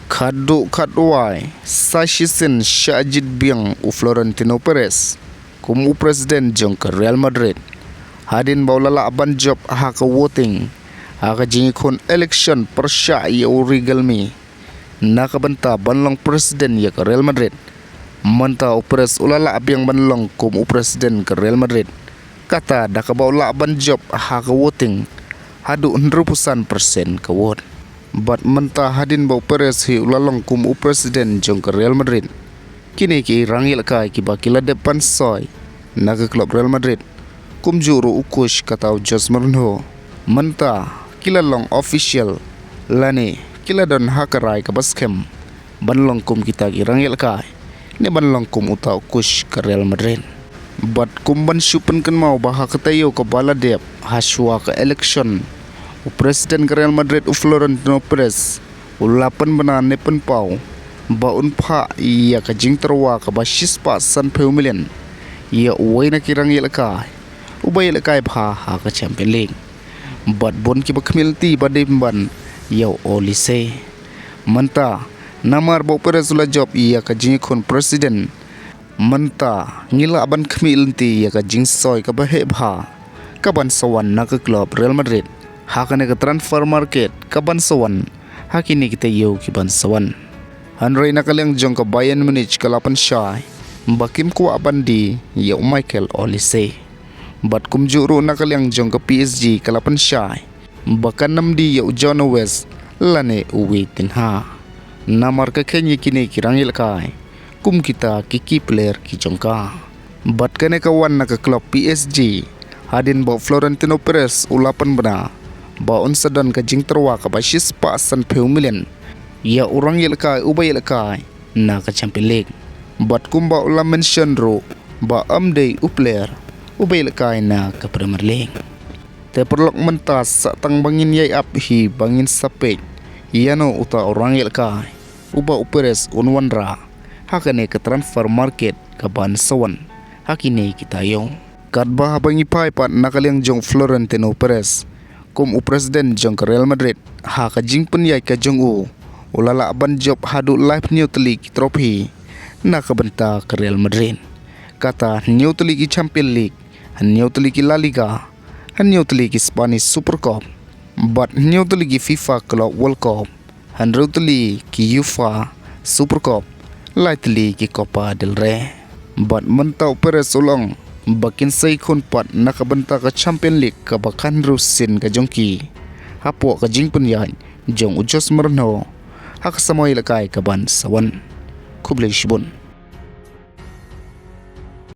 Kado kadwai sashisien biang Florentino Perez como presiden jong ke Real Madrid hadin baulala aban job haka voting haka jingikon election persya ya urigalmi nakabanta banlong presiden ya ke Real Madrid manta Perez ulala abiang banlong como presiden ke Real Madrid kata daka baula aban job haka voting hadu 100% ke vote. Bat mentah hadin bau Perez hi ulalong kum presiden jong ke Real Madrid. Kini ki rangil kai ki bakila depan soy naga klub Real Madrid. Kum juru ukush katau Jos Mourinho. Mentah kila long official lani kila don hakarai ke baskem. Banlong kum kita ki rangil kai. Ni banlong kum uta ukush ke Real Madrid. Bat kum ban syupen kan mau bahak ketayo ke baladep haswa ke election. Presiden Real Madrid Florentino Perez ulapan benar nepen pau baun pha ia kajing terwa ka basis pa san million ia uway na kirang ilakay ubay ilakay pha ha ka Champions League bat bon ki bakmilti badimban yaw olise manta namar bau Perez ula job ia kajing kon presiden manta ngila aban kmilti ia kajing soy ka bahe pha kaban sawan na ka club Real Madrid hakane ke transfer market kaban sawan hakini kita yo kiban sawan hanrei nakalyang jong ke Bayern Munich kalapan syai bakim ku abandi yo Michael Olise bat kumjuru nakalyang jong ke PSG kalapan syai bakan namdi yo John West lane uwi tinha namar ke Kenya kini kirangil kai kum kita kiki player ki jongka bat kane kawan na ke klub PSG hadin bo Florentino Perez ulapan bena baun sedan ke jing terwa ke basis pasan million ya orang yelkai ubay yelkai na ke Champions League bat kumba ulam mention ro ba amdei upler ubay yelkai na ke Premier League te perlok mentas satang bangin yai up hi bangin sapek iano uta orang yelkai uba Perez unwanra hakane ke transfer market ke ban sawan hakine kita yo kadba bangi pai pat nakalyang jong Florentino Perez kum presiden jong ke Real Madrid ha ka jing penyai ka jong ulala aban job hadu live neutral trophy na ka benta ke Real Madrid kata neutral ki Champions League neutral ki La Liga neutral ki Spanish Super Cup but neutral ki FIFA Club World Cup neutral ki UEFA Super Cup lightly ki Copa del Rey but mentau Perez ulong bakin say kon pat nakabenta ka Champions League ka bakan rusin ka jongki hapo ka jing penyai jong Jos Mourinho hak samoy lakay ka ban sawan kublay shibon.